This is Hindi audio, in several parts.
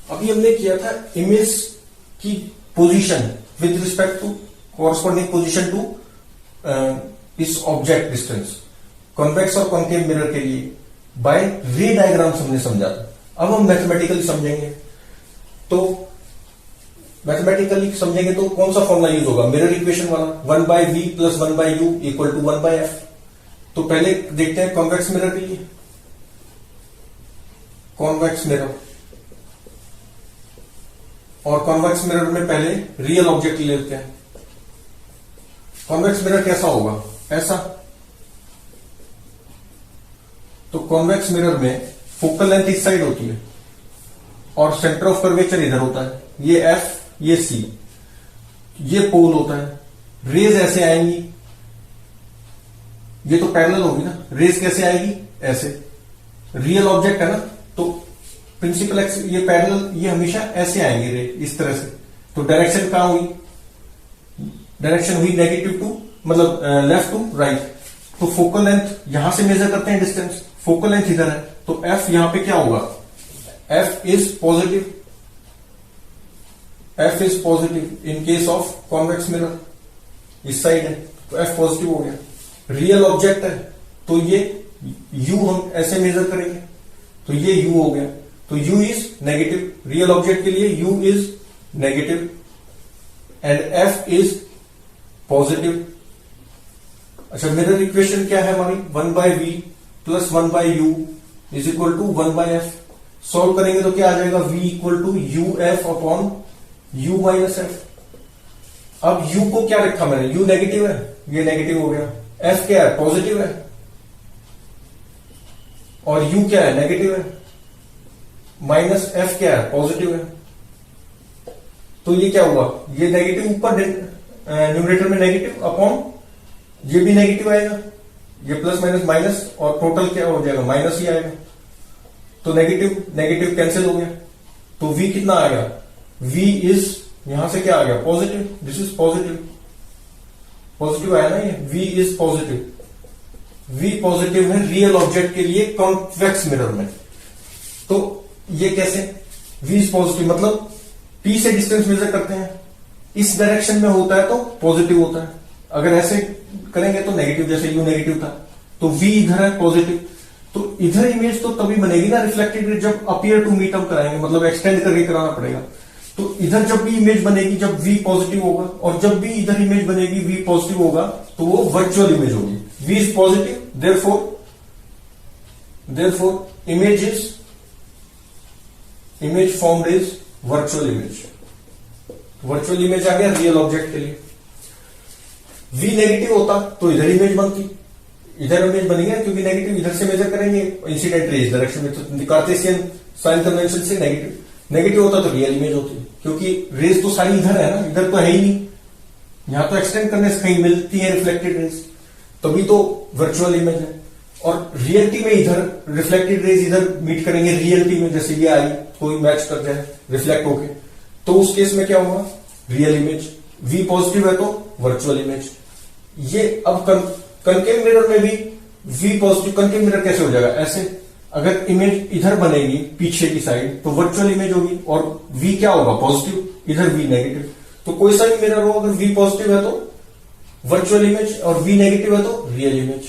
अभी हमने किया था इमेज की position with respect to corresponding position to इस ऑब्जेक्ट डिस्टेंस, कॉन्वेक्स और कॉन्केव मिरर के लिए बाय रे डायग्राम्स हमने समझा था। अब हम मैथमेटिकली समझेंगे। तो मैथमेटिकली समझेंगे तो कौन सा फॉर्मूला यूज होगा? मिरर इक्वेशन वाला, 1/v + 1/u = 1/f। तो पहले देखते हैं कॉन्वेक्स मिरर के लिए। कॉन्वेक्स मिरर, और कॉन्वेक्स मिरर में पहले रियल ऑब्जेक्ट ले लेते हैं। कॉन्वेक्स मिरर कैसा होगा? ऐसा। तो कॉन्वेक्स मिरर में फोकल लेंथ इस साइड होती है और सेंटर ऑफ कर्वेचर इधर होता है, ये F ये C, ये पोल होता है। रेज ऐसे आएंगी, ये तो पैरेलल होगी ना, रेज कैसे आएगी? ऐसे। रियल ऑब्जेक्ट है ना, तो प्रिंसिपल एक्स ये पैरेलल, ये हमेशा ऐसे आएंगे रे, इस तरह से। तो डायरेक्शन कहां हुई? डायरेक्शन हुई नेगेटिव टू, मतलब लेफ्ट टू राइट। तो फोकल लेंथ यहां से मेजर करते हैं डिस्टेंस, फोकल लेंथ इधर है, तो F यहां पे क्या होगा? F is positive. F is positive in case of convex mirror, इस साइड है तो F पॉजिटिव हो गया। रियल ऑब्जेक्ट है तो ये U हम ऐसे मेजर करेंगे, तो ये U हो गया, तो U is negative. Real object के लिए U is negative and F is positive. अच्छा, मिरर इक्वेशन क्या है हमारी? 1/v + 1/u = 1/f। सॉल्व करेंगे तो क्या आ जाएगा? v = uf/u - f। अब u को क्या रखा मैंने? u नेगेटिव है, ये नेगेटिव हो गया। f क्या है? पॉजिटिव है। और u क्या है? नेगेटिव है। माइनस f क्या है? पॉजिटिव है। तो ये क्या हुआ? ये नेगेटिव ऊपर न्यूमरेटर में नेगेटिव अपॉन ये भी नेगेटिव आएगा, ये प्लस माइनस माइनस, और टोटल क्या हो जाएगा? माइनस ही आएगा। तो नेगेटिव नेगेटिव कैंसिल हो गया, तो v कितना आएगा? v इज, यहां से क्या आ गया? Positive. This is positive, positive आया ना ये, v is positive. v positive है रियल ऑब्जेक्ट के लिए कॉन्वेक्स मिरर में। तो ये कैसे? v इज पॉजिटिव मतलब p से डिस्टेंस मेजर करते हैं, इस डायरेक्शन में होता है तो पॉजिटिव होता है, अगर ऐसे करेंगे तो नेगेटिव, जैसे u नेगेटिव था तो v इधर है पॉजिटिव। तो इधर इमेज तो तभी बनेगी ना रिफ्लेक्टेड रे, जब अपीयर टू मीट हम कराएंगे, मतलब एक्सटेंड करके कराना पड़ेगा। तो इधर जब भी इमेज बनेगी जब v पॉजिटिव होगा, और जब भी इधर इमेज बनेगी v पॉजिटिव होगा, तो वो वर्चुअल इमेज होगी। v is positive, therefore image formed is virtual image. Virtual image आ गया रियल ऑब्जेक्ट के लिए। v नेगेटिव होता तो इधर इमेज बनती, इधर इमेज बनेगी क्योंकि नेगेटिव इधर से मेजर करेंगे इंसिडेंट रेज डायरेक्शन में, तो कार्टेशियन साइन कन्वेंशन से नेगेटिव होता तो रियल इमेज होती, क्योंकि रेज तो सारी इधर है ना, इधर तो है ही नहीं। यहां तो एक्सटेंड करने से कहीं मिलती है रिफ्लेक्टेड रेज, तभी तो वर्चुअल इमेज है। और रियलिटी में इधर रिफ्लेक्टेड रेज इधर मीट करेंगे रियलिटी में, जैसे ये आई कोई मैच कर जाए रिफ्लेक्ट होके, तो उस केस में क्या होगा? Real image. v पॉजिटिव है तो वर्चुअल इमेज। ये अब कनकेव मिरर में भी v पॉजिटिव, कनकेव मिरर कैसे हो जाएगा? ऐसे। अगर इमेज इधर बनेगी पीछे की साइड तो वर्चुअल इमेज होगी, और v क्या होगा? पॉजिटिव, इधर v नेगेटिव। तो कोई सा भी मिरर हो, अगर v पॉजिटिव है तो वर्चुअल इमेज और v नेगेटिव है तो रियल इमेज।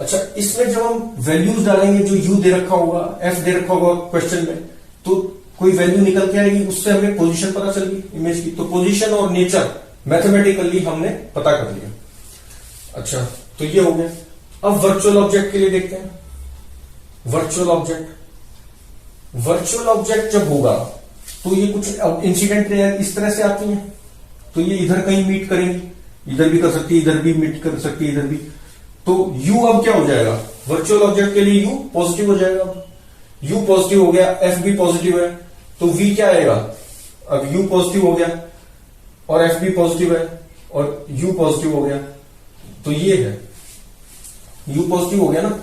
अच्छा, इसमें जब हम वैल्यूज डालेंगे, जो u दे रखा होगा, f दे रखा होगा क्वेश्चन में, तो कोई वैल्यू निकल के आएगी, उससे हमें पोजीशन पता चलेगी इमेज की। तो पोजीशन और नेचर मैथमेटिकली हमने पता कर लिया। अच्छा, तो ये हो गया। अब वर्चुअल ऑब्जेक्ट के लिए देखते हैं। वर्चुअल ऑब्जेक्ट जब होगा तो ये कुछ इंसिडेंट इस तरह से आती है, तो ये इधर कहीं मीट करेंगी, इधर भी कर सकती है, इधर भी मीट कर सकती है, इधर भी। तो u अब क्या हो जाएगा? वर्चुअल ऑब्जेक्ट के लिए u पॉजिटिव हो जाएगा। u पॉजिटिव हो गया, f भी पॉजिटिव है, तो v क्या आएगा? अब u पॉजिटिव हो गया और f भी पॉजिटिव है और u पॉजिटिव हो गया, तो ये है u पॉजिटिव हो गया ना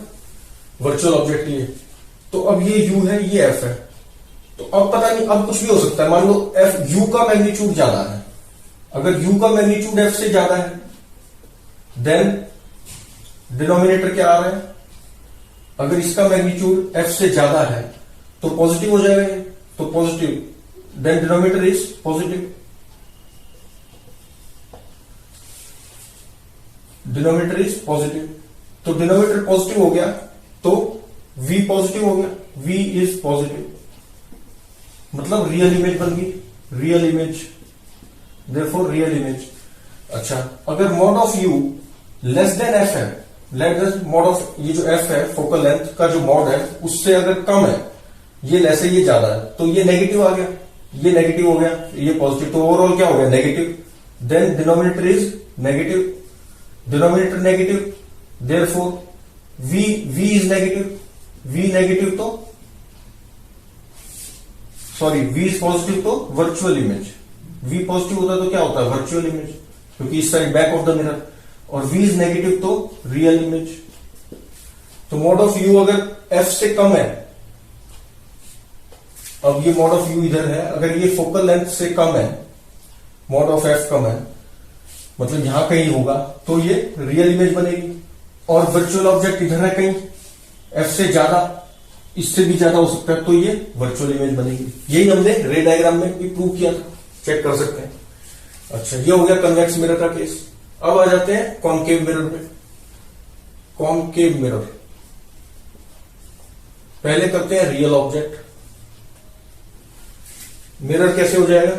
वर्चुअल ऑब्जेक्ट के लिए। तो अब ये u है, ये f है, तो अब पता नहीं, अब कुछ भी हो सकता है। मान लो f u का मैग्नीट्यूड ज्यादा है, अगर u का मैग्नीट्यूड f से ज्यादा है देन डिनोमिनेटर क्या आ रहा है? अगर इसका मैग्नीट्यूड f से ज्यादा है तो पॉजिटिव हो जाएगा ये, तो positive, then denominator is positive, denominator is positive, तो डिनोमिनेटर पॉजिटिव हो गया तो v पॉजिटिव हो गया, v इज पॉजिटिव, मतलब रियल इमेज बन गई, real image, therefore real image. अच्छा, अगर mod of u less then f है, लेट मॉड ऑफ ये जो f है फोकल लेंथ का जो मॉड है उससे अगर कम है, ये लेस है ये ज्यादा है, तो ये नेगेटिव आ गया, ये नेगेटिव हो गया, ये पॉजिटिव, तो ओवरऑल क्या हो गया negative, then denominator is negative, denominator negative, therefore v is negative, v negative तो सॉरी v इज पॉजिटिव तो वर्चुअल इमेज, v पॉजिटिव होता है तो क्या होता है वर्चुअल इमेज, क्योंकि इस side back of the mirror, और v इज नेगेटिव तो रियल इमेज। तो मॉड ऑफ u अगर f से कम है, अब ये मॉड ऑफ u इधर है, अगर ये फोकल लेंथ से कम है, मॉड ऑफ f कम है, मतलब यहां कहीं होगा, तो ये रियल इमेज बनेगी, और वर्चुअल ऑब्जेक्ट इधर है कहीं f से ज्यादा, इससे भी ज्यादा हो सकता है, तो ये वर्चुअल इमेज बनेगी। यही हमने रे डायग्राम में भी प्रूव किया था, चेक कर सकते हैं। अच्छा, ये हो गया कन्वेक्स मिरर का केस। अब आ जाते हैं कॉनकेव मिरर में। कॉनकेव मिरर पहले करते हैं रियल ऑब्जेक्ट। मिरर कैसे हो जाएगा,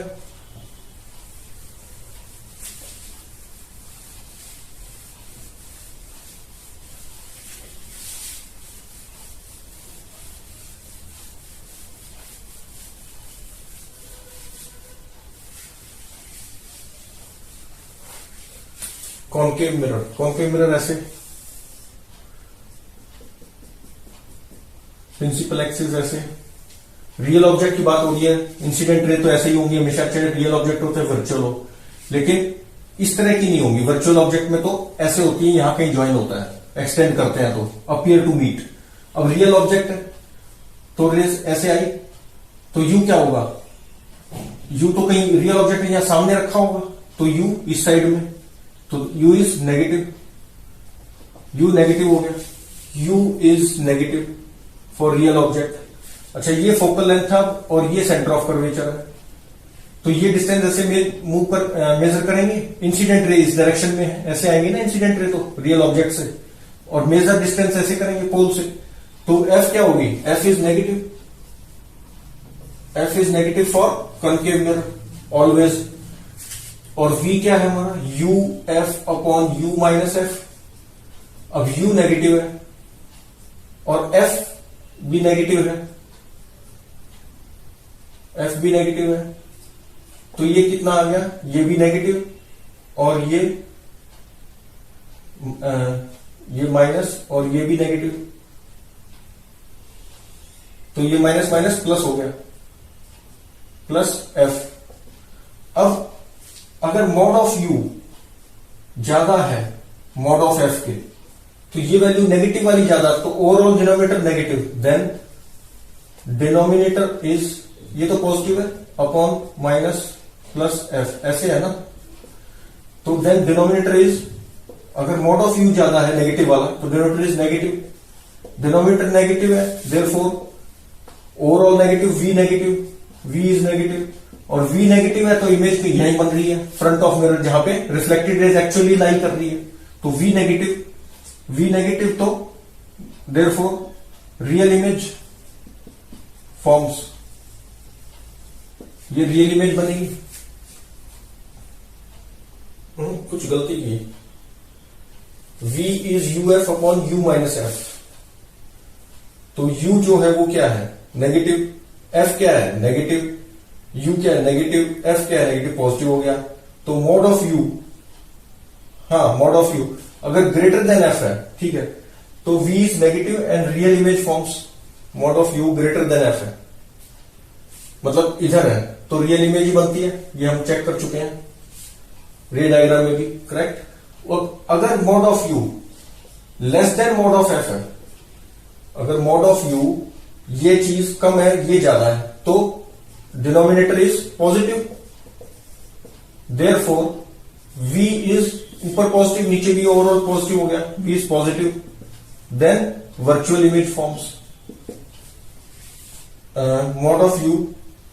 कॉनकेव मिरर, कॉनकेव मिरर ऐसे, प्रिंसिपल एक्सिस ऐसे, रियल ऑब्जेक्ट की बात हो रही है, इंसिडेंट रे तो ऐसे ही होंगी हमेशा, चाहे रियल ऑब्जेक्ट हो चाहे वर्चुअल हो, लेकिन इस तरह की नहीं होंगी। वर्चुअल ऑब्जेक्ट में तो ऐसे होती है, यहां कहीं ज्वाइन होता है, एक्सटेंड करते हैं तो अपियर टू मीट। अब रियल ऑब्जेक्ट है तो रेस ऐसे आई, तो यू क्या होगा, यू तो कहीं रियल ऑब्जेक्ट यहां सामने रखा होगा, तो यू इस साइड में, तो u is negative, u negative हो गया, u is negative for real object. अच्छा, ये फोकल लेंथ था और ये सेंटर ऑफ कर्वेचर है, तो ये डिस्टेंस ऐसे मुंह पर मेजर करेंगे, इंसिडेंट रे इस डायरेक्शन में है, ऐसे आएंगे ना इंसिडेंट रे तो रियल ऑब्जेक्ट से, और मेजर डिस्टेंस ऐसे करेंगे पोल से, तो f क्या होगी, f is negative, f is negative for concave mirror always. और v क्या है हमारा, u f upon u minus F. अब u नेगेटिव है और f भी नेगेटिव है, f भी नेगेटिव है, तो ये कितना आ गया, ये भी नेगेटिव और ये माइनस और ये भी नेगेटिव, तो ये माइनस माइनस प्लस हो गया, प्लस f। अब अगर मॉड ऑफ u ज्यादा है मॉड ऑफ f के, तो ये वैल्यू नेगेटिव वाली ज्यादा, तो overall denominator negative, then denominator is, ये तो पॉजिटिव है, अपॉन माइनस प्लस f, ऐसे है ना, तो देन डिनोमिनेटर इज, अगर मॉड ऑफ u ज्यादा है नेगेटिव वाला, तो denominator is negative, denominator negative है, therefore overall negative, v negative, v is negative, और v नेगेटिव है तो इमेज तो यहीं बन रही है फ्रंट ऑफ मिरर, जहां पे रिफ्लेक्टेड रेज एक्चुअली लाई कर रही है, तो v नेगेटिव तो देयरफॉर रियल इमेज फॉर्म्स, ये रियल इमेज बनेगी। कुछ गलती की, v is u f upon u minus F, तो u जो है वो क्या है नेगेटिव, f क्या है नेगेटिव, u क्या है नेगेटिव, f क्या है नेगेटिव, पॉजिटिव हो गया, तो मॉड ऑफ u, हाँ मॉड ऑफ u अगर ग्रेटर देन f है, ठीक है, तो v is negative and real image forms, mod of u greater than f है, मतलब इधर है तो रियल इमेज ही बनती है, ये हम चेक कर चुके हैं रे डायग्राम में भी, करेक्ट। और अगर mod of u less then mod of f है, अगर मॉड ऑफ u ये चीज कम है ये ज्यादा है, तो denominator is positive, therefore v is ऊपर पॉजिटिव नीचे भी ओवरऑल पॉजिटिव हो गया, v is positive, then virtual image forms, mod of u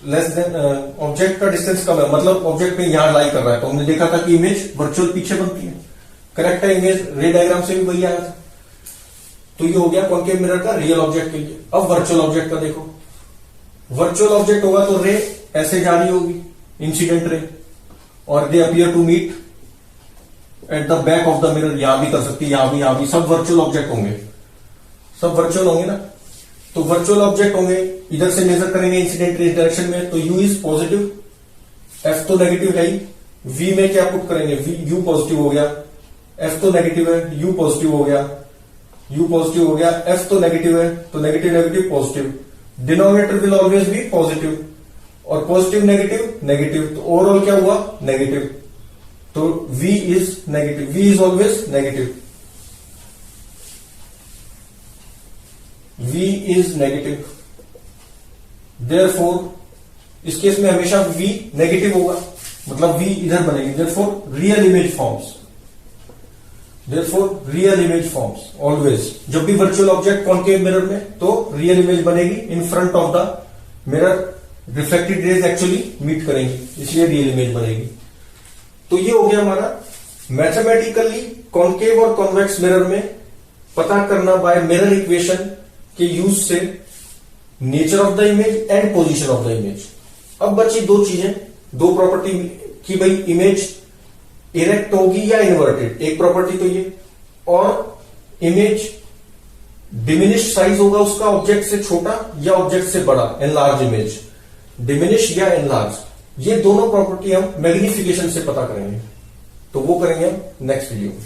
less than object का डिस्टेंस कम है, मतलब ऑब्जेक्ट में यहां लाई कर रहा है, तो हमने देखा था कि इमेज वर्चुअल पीछे बनती है। करेक्ट है, इमेज रे डायग्राम से भी वही आया था। तो ये हो गया कॉन्केव मिरर का रियल ऑब्जेक्ट के लिए। अब वर्चुअल ऑब्जेक्ट का देखो, वर्चुअल ऑब्जेक्ट होगा तो रे ऐसे जा रही होगी, इंसिडेंट रे, और they appear to meet at the back of the mirror. यहां भी कर सकती है, यहां भी सब वर्चुअल ऑब्जेक्ट होंगे, सब वर्चुअल होंगे ना। तो वर्चुअल ऑब्जेक्ट होंगे, इधर से मेजर करेंगे इंसिडेंट रे डायरेक्शन में, तो u इज पॉजिटिव, f तो नेगेटिव है ही, v में क्या पुट करेंगे, u पॉजिटिव हो गया, f तो नेगेटिव है, u पॉजिटिव हो गया, u पॉजिटिव हो गया, f तो नेगेटिव है, तो negative negative positive, denominator will always be positive, और पॉजिटिव नेगेटिव नेगेटिव, तो ओवरऑल क्या हुआ, नेगेटिव। तो v is negative, v is always negative, v is negative. Therefore इस केस में हमेशा v नेगेटिव होगा, मतलब v इधर बनेगी, therefore real image forms, therefore real image forms always. जब भी वर्चुअल ऑब्जेक्ट कॉन्केव मिरर में, तो रियल इमेज बनेगी in front of the mirror, reflected rays actually meet करेंगी, इसलिए रियल इमेज बनेगी। तो ये हो गया हमारा मैथमेटिकली कॉन्केव और कॉन्वेक्स मिरर में पता करना बाय मिरर इक्वेशन के यूज से nature of the image and position of the image. अब बची दो चीजें, दो प्रॉपर्टी की, भाई इमेज इरेक्ट होगी या इन्वर्टेड, एक प्रॉपर्टी तो ये, और इमेज डिमिनिश साइज होगा उसका ऑब्जेक्ट से छोटा या ऑब्जेक्ट से बड़ा, एनलार्ज इमेज, डिमिनिश या एनलार्ज, ये दोनों प्रॉपर्टी हम मैग्निफिकेशन से पता करेंगे। तो वो करेंगे हम नेक्स्ट वीडियो में।